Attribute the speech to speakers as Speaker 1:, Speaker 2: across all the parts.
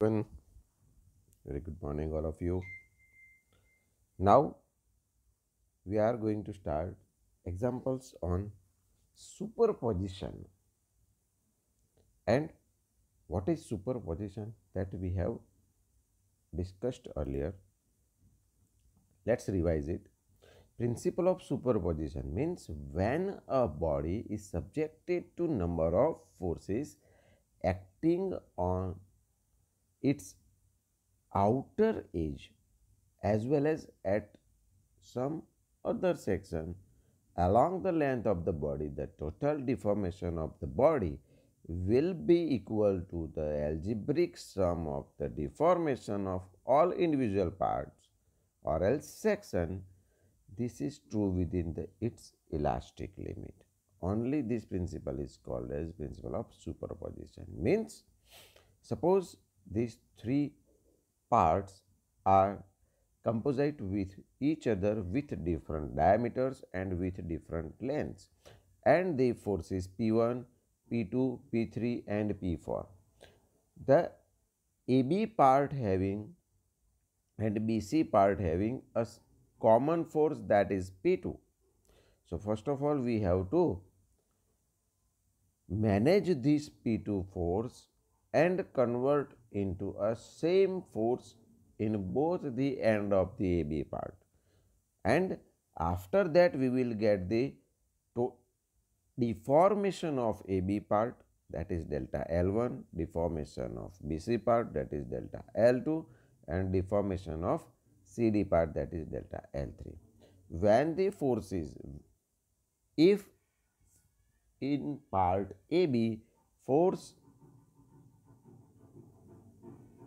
Speaker 1: Everyone, very good morning, all of you. Now we are going to start examples on superposition. And what is superposition that we have discussed earlier? Let's revise it. Principle of superposition means when a body is subjected to number of forces acting on its outer edge as well as at some other section along the length of the body, the total deformation of the body will be equal to the algebraic sum of the deformation of all individual parts or else section. This is true within its elastic limit. Only this principle is called as principle of superposition. Means, suppose these three parts are composite with each other with different diameters and with different lengths, and the forces P1, P2, P3 and P4. The AB part having and BC part having a common force, that is P2. So, first of all we have to manage this P2 force and convert into a same force in both the end of the AB part, and after that we will get the deformation of AB part, that is delta L1, deformation of BC part, that is delta L2, and deformation of CD part, that is delta L3. When the forces, if in part AB force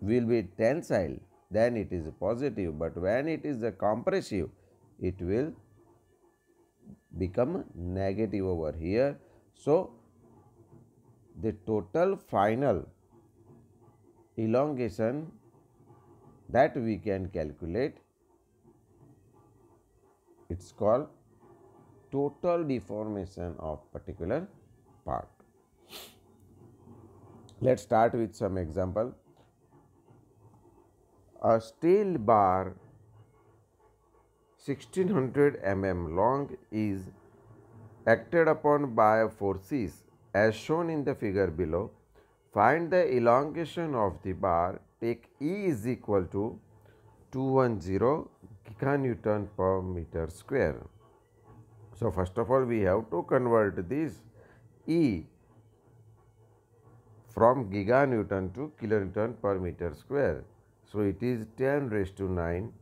Speaker 1: will be tensile, then it is positive, but when it is a compressive, it will become negative over here. So, the total final elongation that we can calculate, it is called total deformation of particular part. Let us start with some example. A steel bar 1600 mm long is acted upon by forces as shown in the figure below. Find the elongation of the bar. Take E is equal to 210 giganewton per meter square. So, first of all we have to convert this E from giganewton to kilonewton per meter square. So, it is 10 raised to 9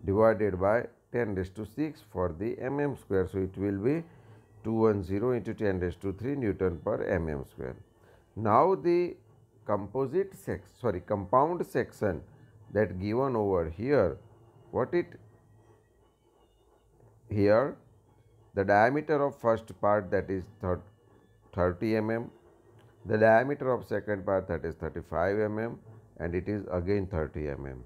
Speaker 1: divided by 10 raised to 6 for the mm square. So, it will be 210 into 10 raised to 3 Newton per mm square. Now, the compound section that given over here, what it here, the diameter of first part, that is 30 mm, the diameter of second part, that is 35 mm, and it is again 30 mm.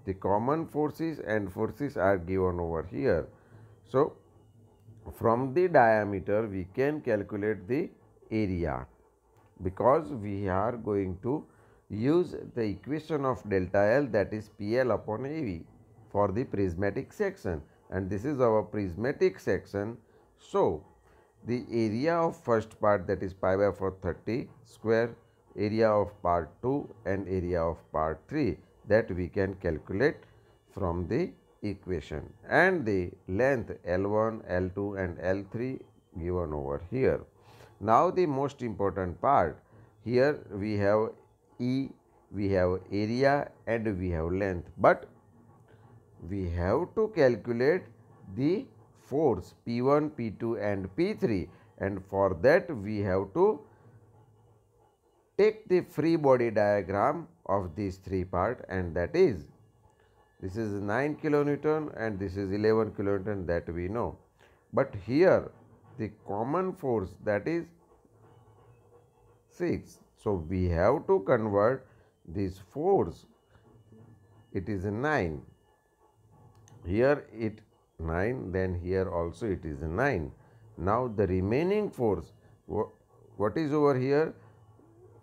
Speaker 1: The common forces and forces are given over here. So, from the diameter we can calculate the area, because we are going to use the equation of delta L, that is PL upon AV, for the prismatic section, and this is our prismatic section. So, the area of first part, that is pi by 4 30 square, area of part 2 and area of part 3, that we can calculate from the equation, and the length L1, L2 and L3 given over here. Now, the most important part, here we have E, we have area and we have length, but we have to calculate the force P1, P2 and P3, and for that we have to take the free body diagram of these three parts, and that is, this is 9 kilonewton and this is 11 kilonewton, that we know. But here the common force, that is 6. So, we have to convert this force, it is 9. Here it 9, then here also it is 9. Now, the remaining force, what is over here?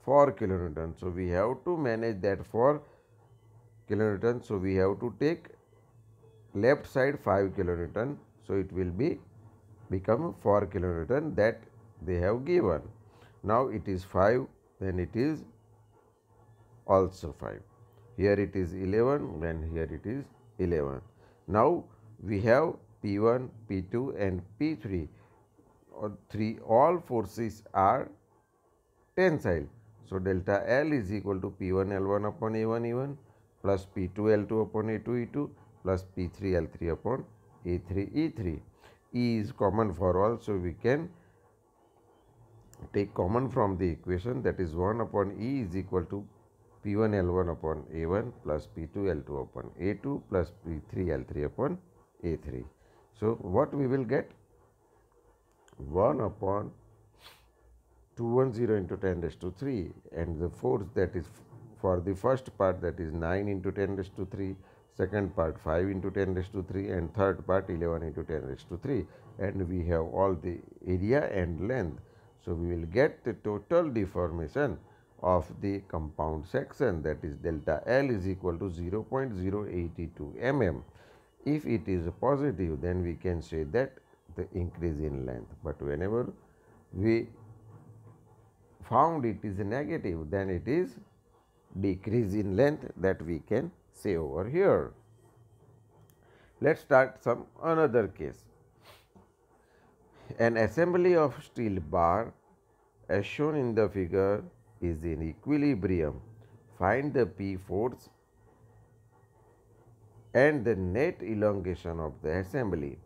Speaker 1: 4 kilonewton. So we have to manage that 4 kilonewton. So we have to take left side 5 kilonewton. So it will be become 4 kilonewton that they have given. Now it is 5, then it is also 5. Here it is 11, then here it is 11. Now we have P1, P2 and P3. All forces are tensile. So delta L is equal to P1 L1 upon A1 E1 plus P2 L2 upon A2 E2 plus P3 L3 upon A3 E3. E is common for all, so we can take common from the equation, that is 1 upon E is equal to P1 L1 upon A1 plus P2 L2 upon A2 plus P3 L3 upon A3. So what we will get? 1 upon 210 into 10 raised to 3, and the force that is for the first part, that is 9 into 10 raised to 3, second part 5 into 10 raised to 3, and third part 11 into 10 raised to 3, and we have all the area and length. So we will get the total deformation of the compound section, that is delta L is equal to 0.082 mm. If it is positive, then we can say that the increase in length, but whenever we found it is negative, then it is decrease in length, that we can say over here. Let's start some another case. An assembly of steel bar as shown in the figure is in equilibrium. Find the P force and the net elongation of the assembly.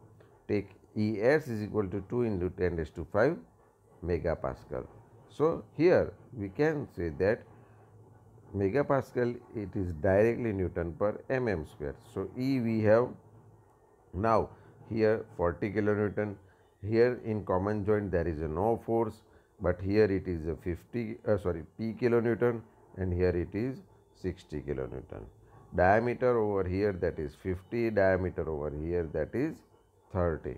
Speaker 1: Take ES is equal to 2 into 10 raised to 5 megapascal. So here we can say that megapascal, it is directly Newton per mm square. So E we have now here 40 kilonewton. Here in common joint there is no force, but here it is a P kilonewton, and here it is 60 kilonewton. Diameter over here, that is 50, diameter over here, that is 30.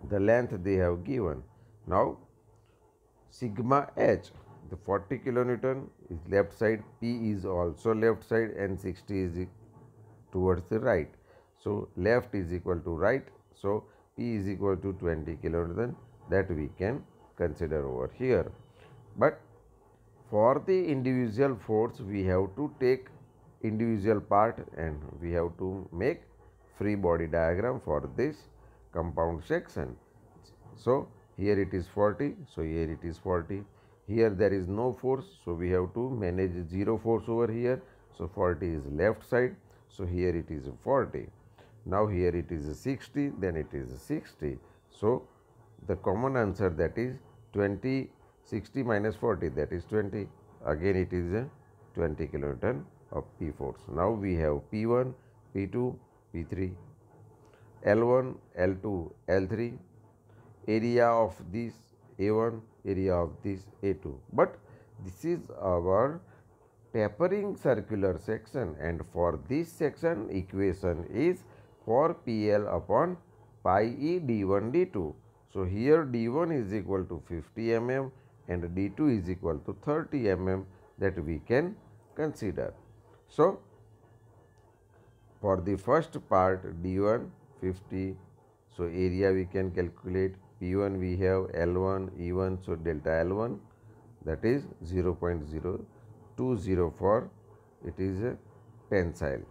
Speaker 1: The length they have given. Now sigma h, the 40 kilonewton is left side, P is also left side, and 60 is towards the right. So left is equal to right, so P is equal to 20 kilonewton, that we can consider over here. But for the individual force, we have to take individual part, and we have to make free body diagram for this compound section. So here it is 40, so here it is 40. Here there is no force, so we have to manage 0 force over here. So 40 is left side, so here it is 40. Now here it is 60, then it is 60. So the common answer, that is 20, 60 minus 40, that is 20. Again it is a 20 kilonewton of P force. Now we have P1, P2, P3, L1, L2, L3, area of this A1, area of this A2. But this is our tapering circular section, and for this section equation is for PL upon pi E d1 d2. So here d1 is equal to 50 mm and d2 is equal to 30 mm, that we can consider. So for the first part d1 50, so area we can calculate. P1 we have L1 E1, so delta L1, that is 0.0204, it is a tensile.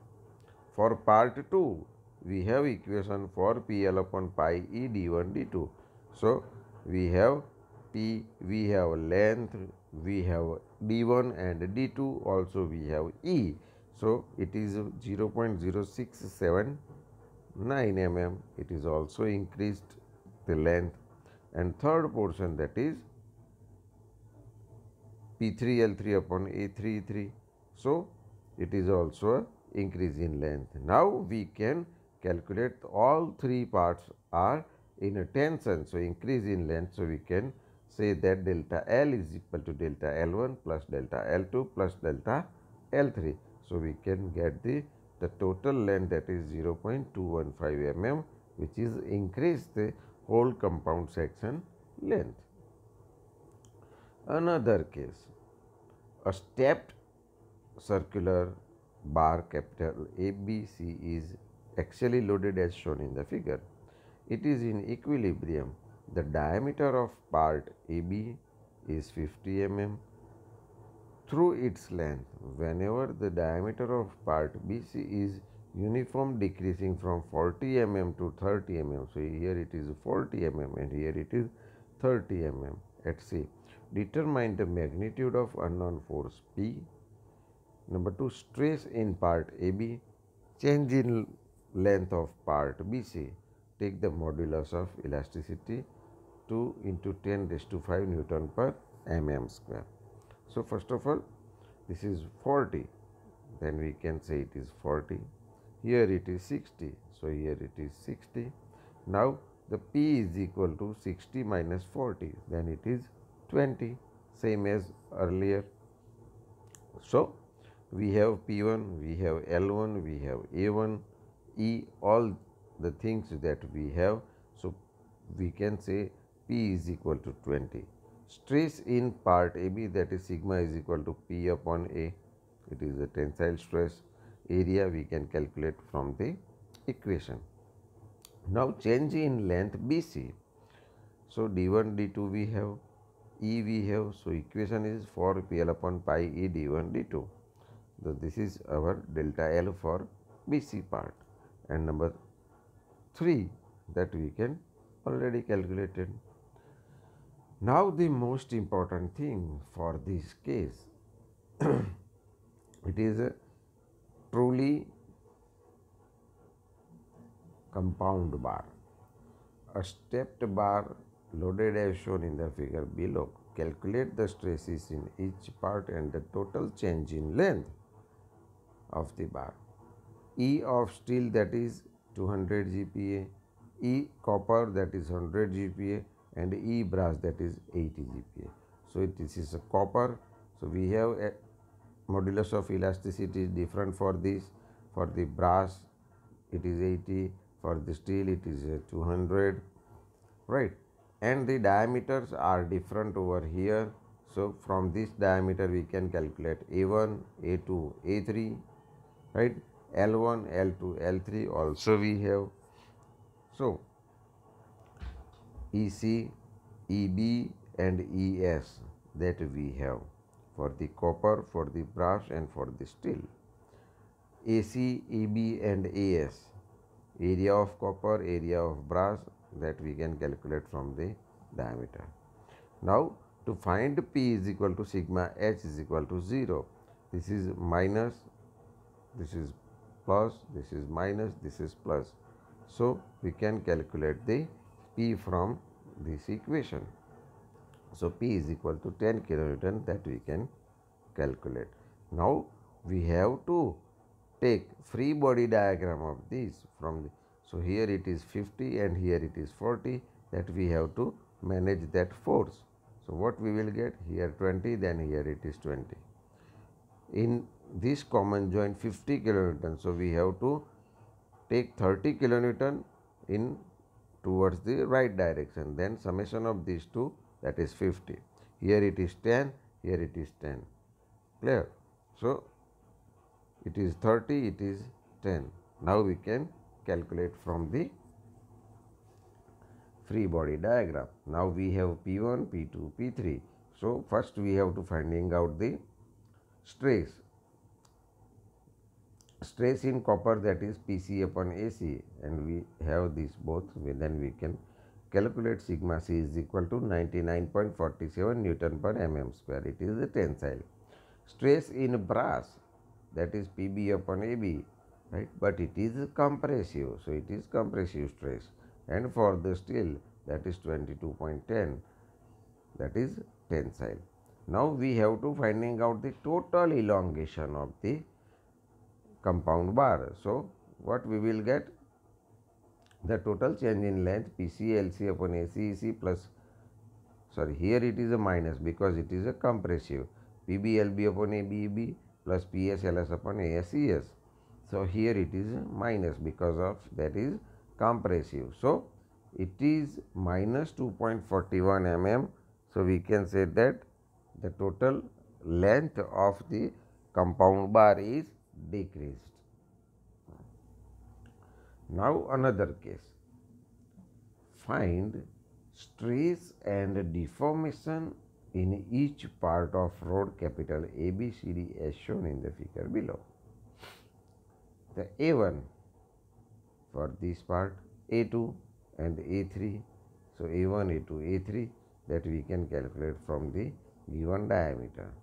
Speaker 1: For part 2, we have equation for PL upon pi E d1 d2. So we have P, we have length, we have d1 and d2, also we have E. So it is 0.0679 mm, it is also increased the length. And third portion, that is P3L3 upon A3E3. So it is also increase in length. Now we can calculate all three parts are in a tension, so increase in length. So we can say that delta L is equal to delta L1 plus delta L2 plus delta L3. So we can get the total length, that is 0.215 mm, which is increased the whole compound section length. Another case, A stepped circular bar capital ABC is axially loaded as shown in the figure. It is in equilibrium. The diameter of part AB is 50 mm through its length. Whenever the diameter of part BC is uniform decreasing from 40 mm to 30 mm, so here it is 40 mm and here it is 30 mm at C. Determine the magnitude of unknown force P. Number 2, stress in part AB, change in length of part BC. Take the modulus of elasticity 2 into 10 raised to 5 Newton per mm square. So first of all, this is 40, then we can say it is 40. Here it is 60, so here it is 60. Now the P is equal to 60 minus 40, then it is 20, same as earlier. So we have P1, we have L1, we have A1, E, all the things that we have. So we can say P is equal to 20. Stress in part AB, that is sigma, is equal to P upon A. It is a tensile stress. Area we can calculate from the equation. Now change in length BC. So d1, d2 we have, E we have. So equation is 4 PL upon pi E d1, d2. So this is our delta L for BC part. And number 3 that we can already calculated. Now the most important thing for this case, it is a truly compound bar. A stepped bar loaded as shown in the figure below. Calculate the stresses in each part and the total change in length of the bar. E of steel, that is 200 GPa, E copper, that is 100 GPa, and E brass, that is 80 GPa. So this is a copper. So we have a modulus of elasticity is different for this. For the brass it is 80, for the steel it is 200, right? And the diameters are different over here. So from this diameter we can calculate A1, A2, A3, right? L1, L2, L3 also we have. So EC, EB and ES that we have for the copper, for the brass and for the steel. AC, EB and AS, area of copper, area of brass, that we can calculate from the diameter. Now to find P is equal to sigma H is equal to 0. This is minus, this is plus, this is minus, this is plus. So we can calculate the P from this equation. So P is equal to 10 kilonewton, that we can calculate. Now we have to take free body diagram of this from the, so here it is 50 and here it is 40, that we have to manage that force. So what we will get here 20, then here it is 20. In this common joint 50 kilonewton, so we have to take 30 kilonewton in towards the right direction, then summation of these two, that is 50. Here it is 10, here it is 10. Clear? So it is 30, it is 10. Now we can calculate from the free body diagram. Now we have P1, P2, P3. So first we have to finding out the stress. Stress in copper, that is PC upon AC, and we have these both, then we can calculate sigma C is equal to 99.47 Newton per mm square. It is the tensile. Stress in brass, that is PB upon AB, right? But it is compressive, so it is compressive stress. And for the steel, that is 22.10, that is tensile. Now we have to finding out the total elongation of the compound bar. So what we will get, the total change in length PCLC upon ACEC plus, sorry, here it is a minus because it is a compressive, PBLB upon ABEB plus PSLS upon ASES. So here it is minus because of that is compressive. So it is minus 2.41 mm. So we can say that the total length of the compound bar is decreased. Now another case. Find stress and deformation in each part of rod capital ABCD as shown in the figure below. The A1 for this part, A2 and A3. So A1, A2, A3 that we can calculate from the given diameter.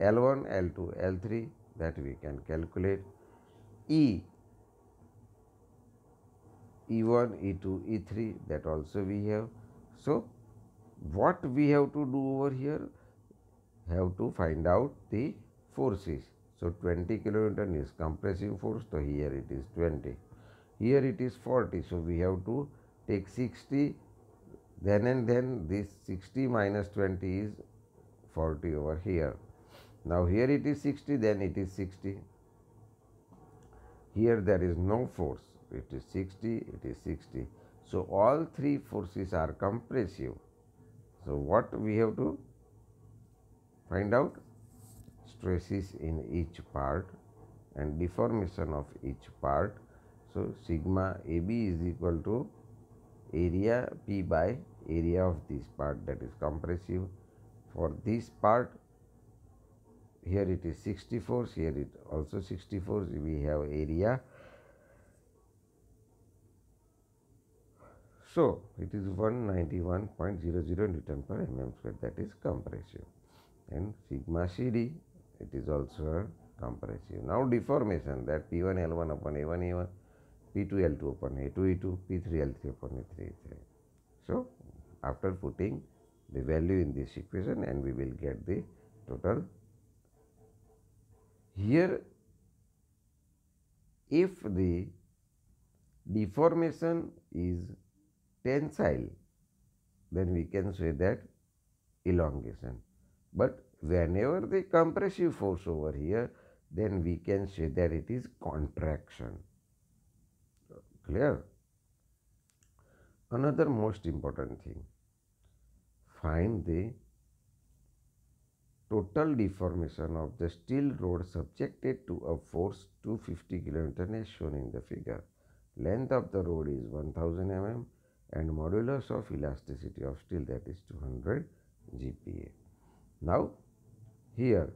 Speaker 1: L1, L2, L3 that we can calculate. E1, E2, E3 that also we have. So what we have to do over here? Have to find out the forces. So 20 kilonewton is compressive force, so here it is 20. Here it is 40, so we have to take 60, then and then this 60 minus 20 is 40 over here. Now here it is 60, then it is 60. Here there is no force, it is 60, it is 60. So all three forces are compressive. So what we have to find out? Stresses in each part and deformation of each part. So sigma AB is equal to area P by area of this part, that is compressive. For this part, here it is 64, here it also 64, we have area. So it is 191.00 Newton per mm square, that is compressive. And sigma CD, it is also compressive. Now deformation, that P1 L1 upon A1 A1, P2 L2 upon A2 E2, P3 L3 upon A3 E3. So after putting the value in this equation, and we will get the total. Here if the deformation is tensile, then we can say that elongation. But whenever the compressive force over here, then we can say that it is contraction. Clear? Another most important thing, find the total deformation of the steel rod subjected to a force 250 kN as shown in the figure. Length of the rod is 1000 mm and modulus of elasticity of steel, that is 200 GPa. Now here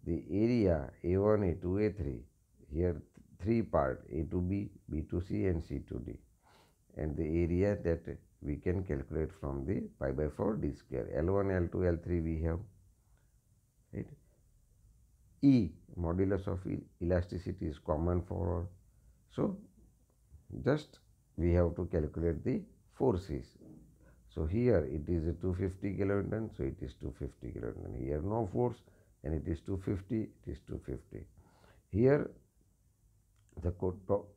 Speaker 1: the area A1, A2, A3, here three part A to B, B to C and C to D, and the area that we can calculate from the pi by 4 d square. L1, L2, L3 we have, right? E, modulus of elasticity, is common for all. So just we have to calculate the forces. So here it is a 250 kilonewton, so it is 250 kilonewton. Here no force, and it is 250, it is 250. Here the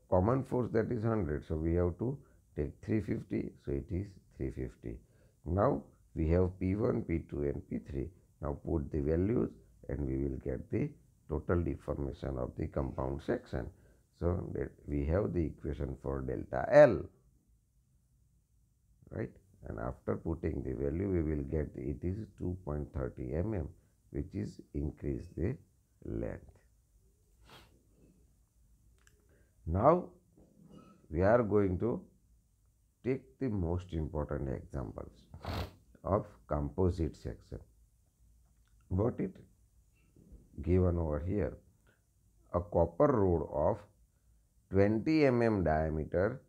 Speaker 1: common force, that is 100, so we have to take 350, so it is 350. Now we have P1, P2 and P3. Now put the values and we will get the total deformation of the compound section. So that we have the equation for delta L, right? And after putting the value, we will get it is 2.30 mm, which is increase the length. Now we are going to take the most important examples of composite section. What it given over here? A copper rod of 20 mm diameter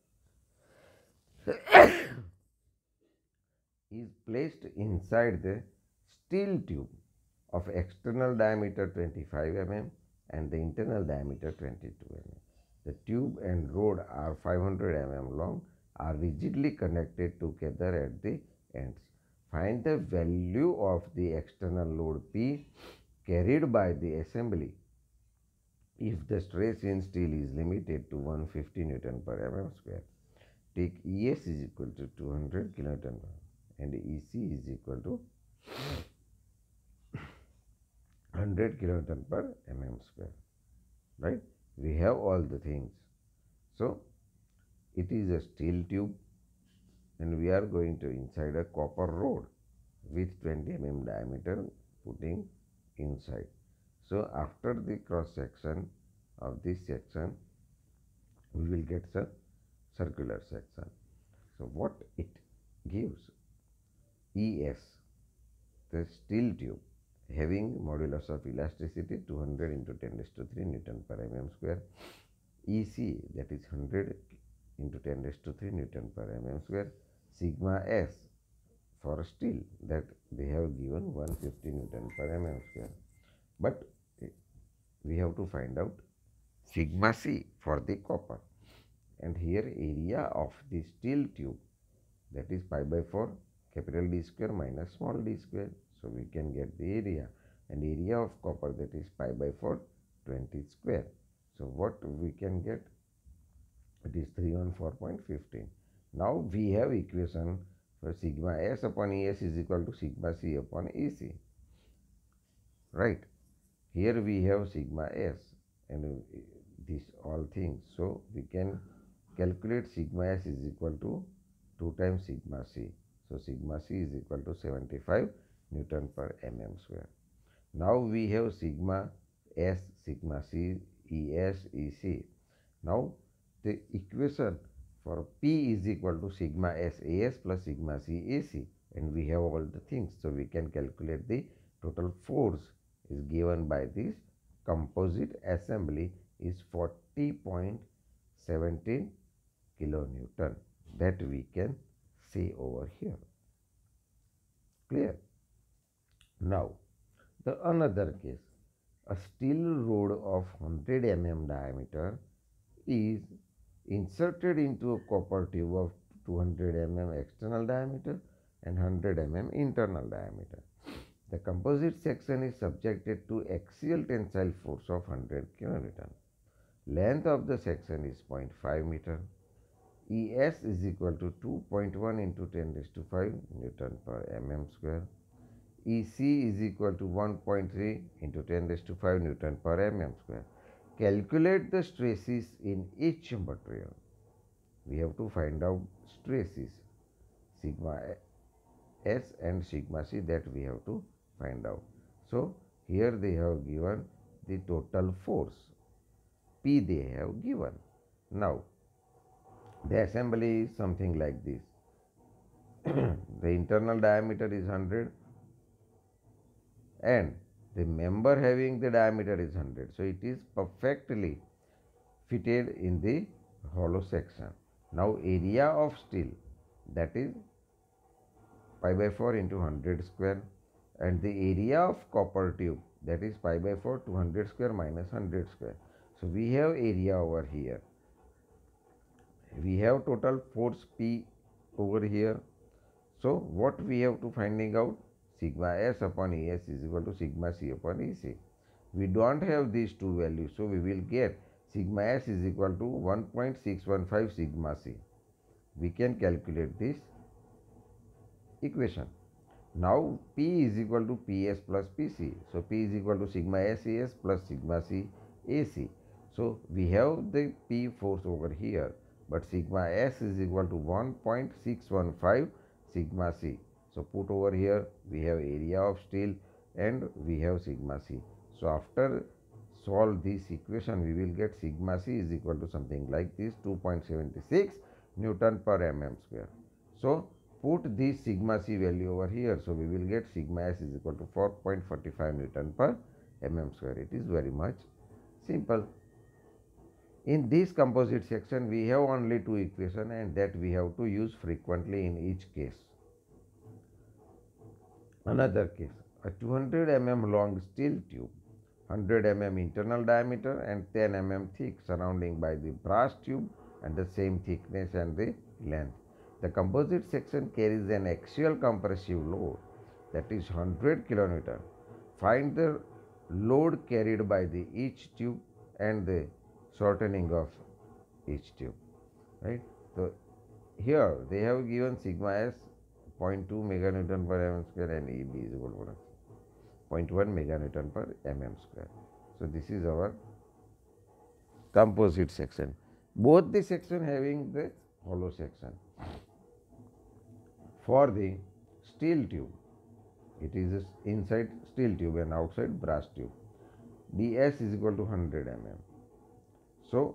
Speaker 1: is placed inside the steel tube of external diameter 25 mm and the internal diameter 22 mm. The tube and rod are 500 mm long, are rigidly connected together at the ends. Find the value of the external load P carried by the assembly if the stress in steel is limited to 150 Newton per mm square. Take ES is equal to 200 kilonewton and EC is equal to 100 kilonewton per mm square. Right? We have all the things. So it is a steel tube and we are going to inside a copper rod with 20 mm diameter, putting inside. So after the cross section of this section, we will get the circular section. So what it gives? ES, the steel tube having modulus of elasticity 200 into 10 raised to 3 Newton per mm square. EC, that is 100 into 10 raised to 3 Newton per mm square. Sigma S for steel, that they have given 150 Newton per mm square. But we have to find out sigma C for the copper. And here area of the steel tube, that is pi by 4 capital D square minus small d square. So we can get the area, and area of copper, that is pi by 4 20 square. So what we can get? It is 314.15. Now we have equation for sigma S upon ES is equal to sigma C upon EC. Right. Here we have sigma S and these all things. So we can calculate sigma S is equal to 2 times sigma C. So sigma C is equal to 75 Newton per mm square. Now we have sigma S, sigma C, ES, EC. Now the equation for P is equal to sigma S AS plus sigma C AC, and we have all the things. So we can calculate the total force is given by this composite assembly is 40.17 kilonewton, that we can see over here. Clear? Now the another case, a steel rod of 100 mm diameter is inserted into a copper tube of 200 mm external diameter and 100 mm internal diameter. The composite section is subjected to axial tensile force of 100 kN. Length of the section is 0.5 meter. ES is equal to 2.1 into 10 raised to 5 Newton per mm square. EC is equal to 1.3 into 10 raised to 5 Newton per mm square. Calculate the stresses in each material. We have to find out stresses, sigma S and sigma C, that we have to find out. So here they have given the total force, P they have given. Now the assembly is something like this. The internal diameter is 100 and the member having the diameter is 100. So it is perfectly fitted in the hollow section. Now area of steel, that is pi by 4 into 100 square, and the area of copper tube, that is pi by 4 200 square minus 100 square. So we have area over here. We have total force P over here. So what we have to finding out? Sigma S upon ES is equal to sigma C upon EC. We don't have these two values, so we will get sigma S is equal to 1.615 sigma C. We can calculate this equation. Now P is equal to PS plus PC. So P is equal to sigma S AS plus sigma C AC. So we have the P force over here, but sigma S is equal to 1.615 sigma C. So put over here, we have area of steel and we have sigma C. So after solve this equation, we will get sigma C is equal to something like this, 2.76 Newton per mm square. So put this sigma C value over here. So we will get sigma S is equal to 4.45 Newton per mm square. It is very much simple. In this composite section, we have only two equations, and that we have to use frequently in each case. Another case, a 200 mm long steel tube, 100 mm internal diameter and 10 mm thick, surrounding by the brass tube and the same thickness and the length. The composite section carries an axial compressive load, that is 100 kN. Find the load carried by the each tube and the shortening of each tube. Right? So here they have given sigma S 0.2 meganewton per mm square and EB is equal to 0.1 meganewton per mm square. So this is our composite section. Both the section having the hollow section. For the steel tube, It is inside steel tube and outside brass tube. ds is equal to 100 mm. So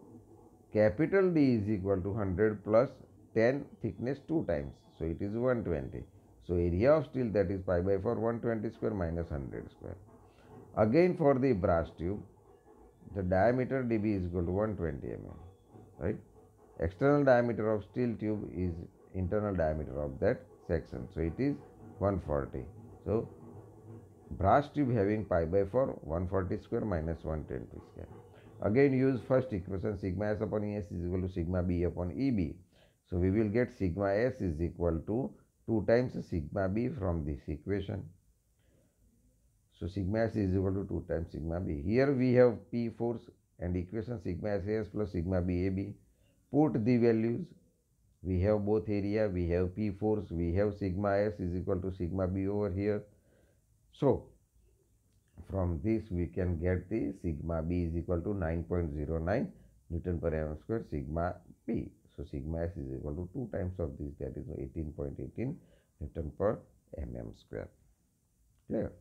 Speaker 1: capital D is equal to 100 plus 10 thickness 2 times. So it is 120. So area of steel, that is pi by 4, 120 square minus 100 square. Again for the brass tube, the diameter dB is equal to 120 mm. Right? External diameter of steel tube is internal diameter of that section. So it is 140. So brass tube having pi by 4, 140 square minus 120 square. Again use first equation, sigma s upon Es is equal to sigma b upon Eb. So we will get sigma s is equal to 2 times sigma b from this equation. So sigma s is equal to 2 times sigma b. Here we have P force and equation sigma s plus sigma b ab. Put the values. We have both area, we have P force, we have sigma s is equal to sigma b over here. So from this we can get the sigma b is equal to 9.09 Newton per mm square sigma p. So sigma s is equal to 2 times of this, that is 18.18 Newton per mm square. Clear?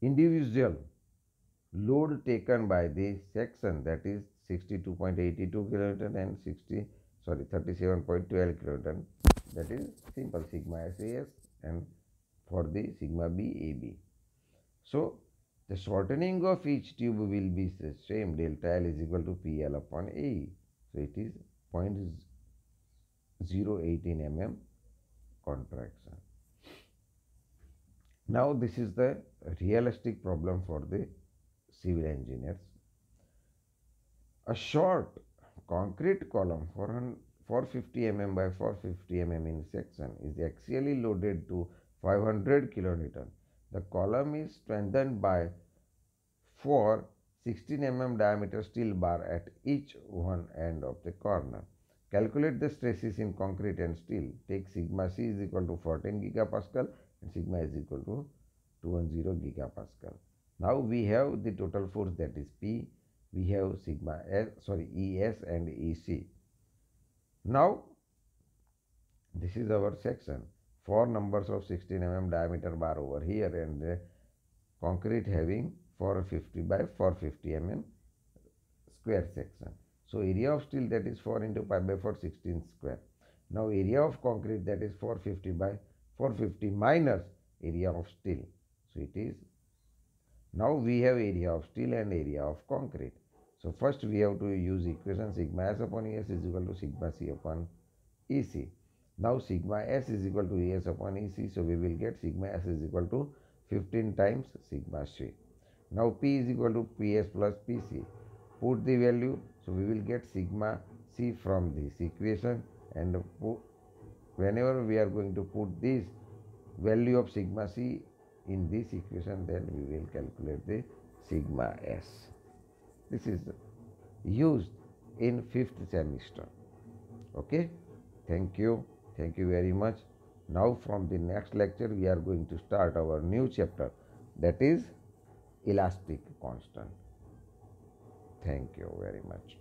Speaker 1: Individual load taken by the section, that is 62.82 kilonewton and 37.12 kilonewton, that is simple sigma SAS, and for the sigma BAB. So the shortening of each tube will be the same, delta L is equal to PL upon AE. So it is 0.018 mm contraction. Now this is the realistic problem for the civil engineers. A short concrete column 450 mm by 450 mm in section is axially loaded to 500 kilonewton. The column is strengthened by 4 16 mm diameter steel bar at each one end of the corner. Calculate the stresses in concrete and steel. Take sigma c is equal to 14 gigapascal and sigma is equal to 210 gigapascal. Now we have the total force, that is P. We have sigma S, ES and EC. Now this is our section. 4 numbers of 16 mm diameter bar over here and the concrete having 450 by 450 mm square section. So area of steel, that is 4 into pi by 4, 16 square. Now area of concrete, that is 450 by 450 minus area of steel. So it is, now we have area of steel and area of concrete. So first we have to use equation sigma s upon Es is equal to sigma c upon EC. Now sigma s is equal to Es upon EC. So we will get sigma s is equal to 15 times sigma c. Now P is equal to PS plus PC. Put the value. So we will get sigma c from this equation, and whenever we are going to put this value of sigma c in this equation, then we will calculate the sigma s. This is used in 5th semester. Okay, thank you very much. Now from the next lecture we are going to start our new chapter, that is elastic constant. Thank you very much.